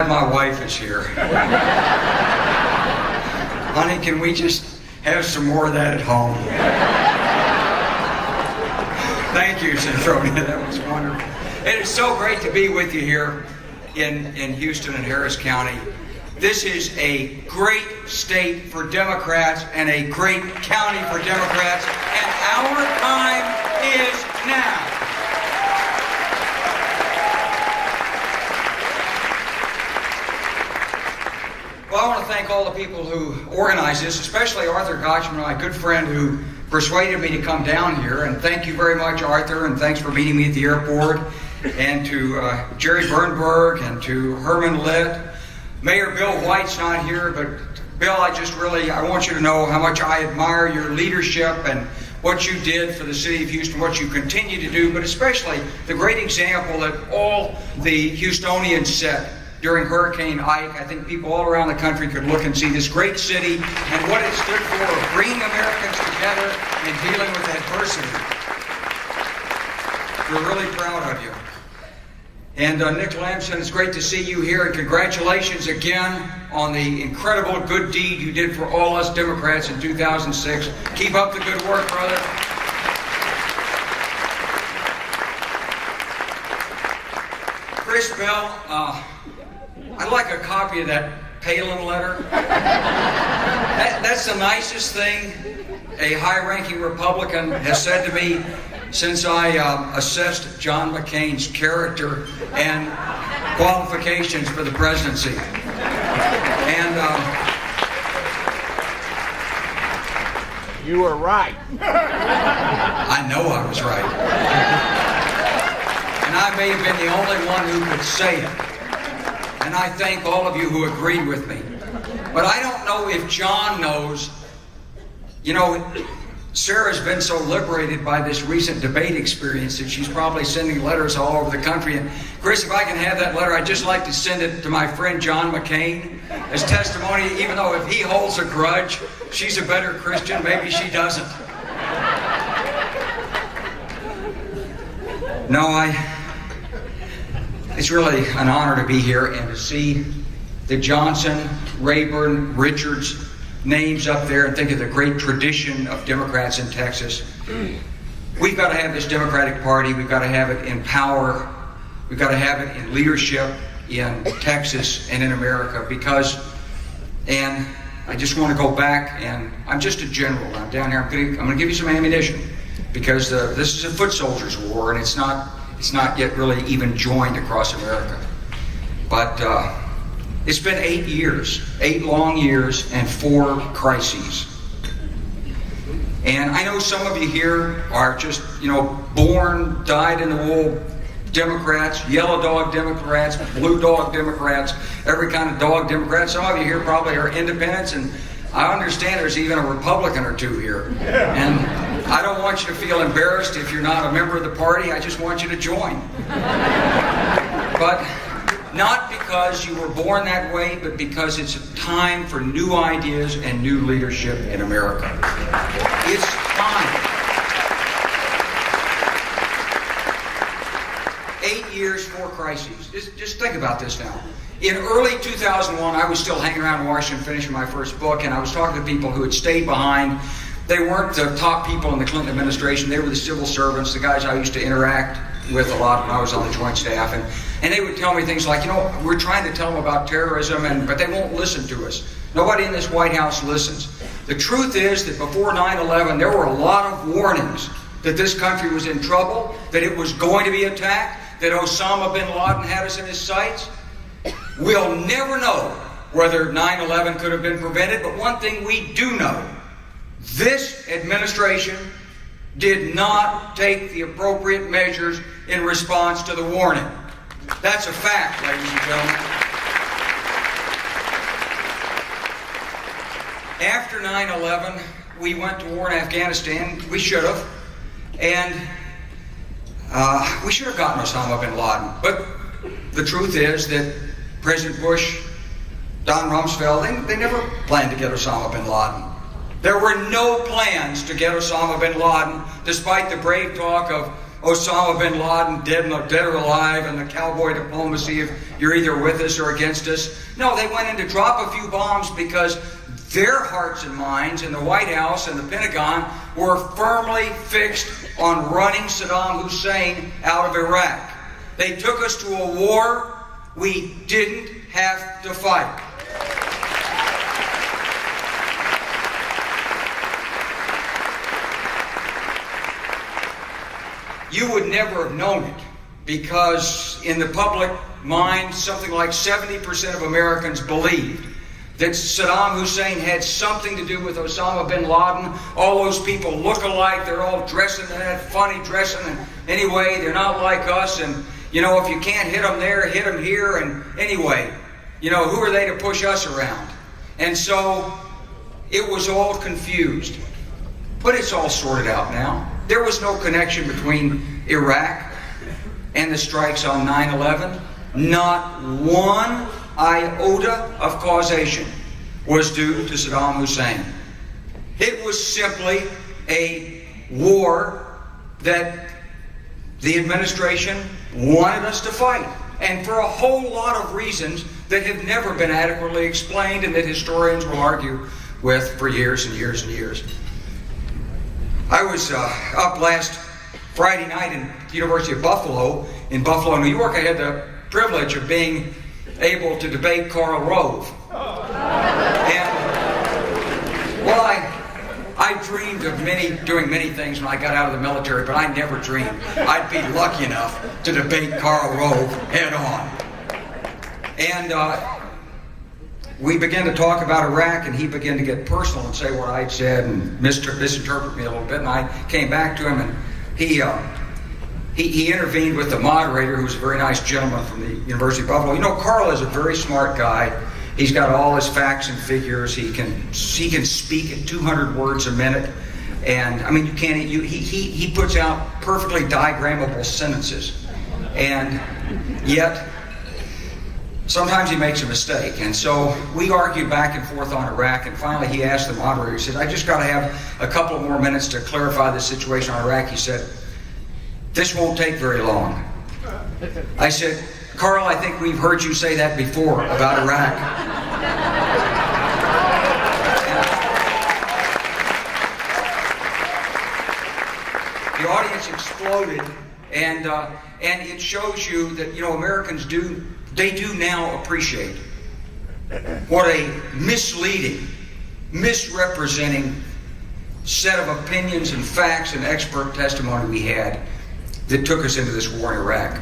My wife is here. Honey, can we just have some more of that at home? Thank you, Centronia. That was wonderful. It is so great to be with you here in Houston and Harris County. This is a great state for Democrats and a great county for Democrats, and our time is now. Well, I want to thank all the people who organized this, especially Arthur Gotchman, my good friend who persuaded me to come down here. And thank you very much, Arthur, and thanks for meeting me at the airport. And to Jerry Bernberg and to Herman Litt. Mayor Bill White's not here, but Bill, I want you to know how much I admire your leadership and what you did for the city of Houston, what you continue to do, but especially the great example that all the Houstonians set during Hurricane Ike. I think people all around the country could look and see this great city and what it stood for, of bringing Americans together and dealing with adversity. We're really proud of you. And Nick Lamson, it's great to see you here, and congratulations again on the incredible good deed you did for all us Democrats in 2006. Keep up the good work, brother. Chris Bell, I'd like a copy of that Palin letter. That's the nicest thing a high-ranking Republican has said to me since I assessed John McCain's character and qualifications for the presidency. And you were right. I know I was right. And I may have been the only one who could say it. And I thank all of you who agreed with me. But I don't know if John knows. You know, Sarah's been so liberated by this recent debate experience that she's probably sending letters all over the country. And Chris, if I can have that letter, I'd just like to send it to my friend John McCain as testimony, even though if he holds a grudge, she's a better Christian, maybe she doesn't. No, it's really an honor to be here and to see the Johnson-Rayburn-Richards names up there and think of the great tradition of Democrats in Texas. We've got to have this Democratic Party. We've got to have it in power. We've got to have it in leadership in Texas and in America and I just want to go back, and I'm just a general. I'm down here. I'm going to give you some ammunition because this is a foot soldiers war, and it's not yet really even joined across America. But it's been 8 years, 8 long years, and 4 crises. And I know some of you here are just, born, dyed-in-the-wool Democrats, yellow dog Democrats, blue dog Democrats, every kind of dog Democrat. Some of you here probably are independents, and I understand there's even a Republican or two here. And I don't want you to feel embarrassed if you're not a member of the party. I just want you to join. But not because you were born that way, but because it's a time for new ideas and new leadership in America. It's time. 8 years, 4 crises. Just think about this now. In early 2001, I was still hanging around in Washington finishing my first book, and I was talking to people who had stayed behind. They weren't the top people in the Clinton administration. They were the civil servants, the guys I used to interact with a lot when I was on the Joint Staff. And they would tell me things like, we're trying to tell them about terrorism, but they won't listen to us. Nobody in this White House listens. The truth is that before 9/11, there were a lot of warnings that this country was in trouble, that it was going to be attacked, that Osama bin Laden had us in his sights. We'll never know whether 9/11 could have been prevented, but one thing we do know, this administration did not take the appropriate measures in response to the warning. That's a fact, ladies and gentlemen. After 9/11, we went to war in Afghanistan. We should have. And we should have gotten Osama bin Laden. But the truth is that President Bush, Don Rumsfeld, they never planned to get Osama bin Laden. There were no plans to get Osama bin Laden, despite the brave talk of Osama bin Laden, dead or alive, and the cowboy diplomacy of you're either with us or against us. No, they went in to drop a few bombs because their hearts and minds in the White House and the Pentagon were firmly fixed on running Saddam Hussein out of Iraq. They took us to a war we didn't have to fight. You would never have known it because in the public mind, something like 70% of Americans believed that Saddam Hussein had something to do with Osama bin Laden. All those people look alike. They're all dressing that funny dressing. And anyway, they're not like us. And, you know, if you can't hit them there, hit them here. And anyway, you know, who are they to push us around? And so it was all confused. But it's all sorted out now. There was no connection between Iraq and the strikes on 9/11. Not one iota of causation was due to Saddam Hussein. It was simply a war that the administration wanted us to fight, and for a whole lot of reasons that have never been adequately explained and that historians will argue with for years and years and years. I was up last Friday night in the University of Buffalo, in Buffalo, New York. I had the privilege of being able to debate Karl Rove. And, well, I dreamed of doing many things when I got out of the military, but I never dreamed I'd be lucky enough to debate Karl Rove head on. And we began to talk about Iraq, and he began to get personal and say what I'd said and misinterpret me a little bit. And I came back to him, and he intervened with the moderator, who was a very nice gentleman from the University of Buffalo. You know, Karl is a very smart guy. He's got all his facts and figures. He can speak at 200 words a minute, and I mean, he puts out perfectly diagrammable sentences, and yet sometimes he makes a mistake. And so we argued back and forth on Iraq, and finally he asked the moderator, he said, I just got to have a couple more minutes to clarify the situation on Iraq. He said, this won't take very long. I said, Karl, I think we've heard you say that before about Iraq. The audience exploded, and it shows you that, you know, Americans do now appreciate what a misleading, misrepresenting set of opinions and facts and expert testimony we had that took us into this war in Iraq.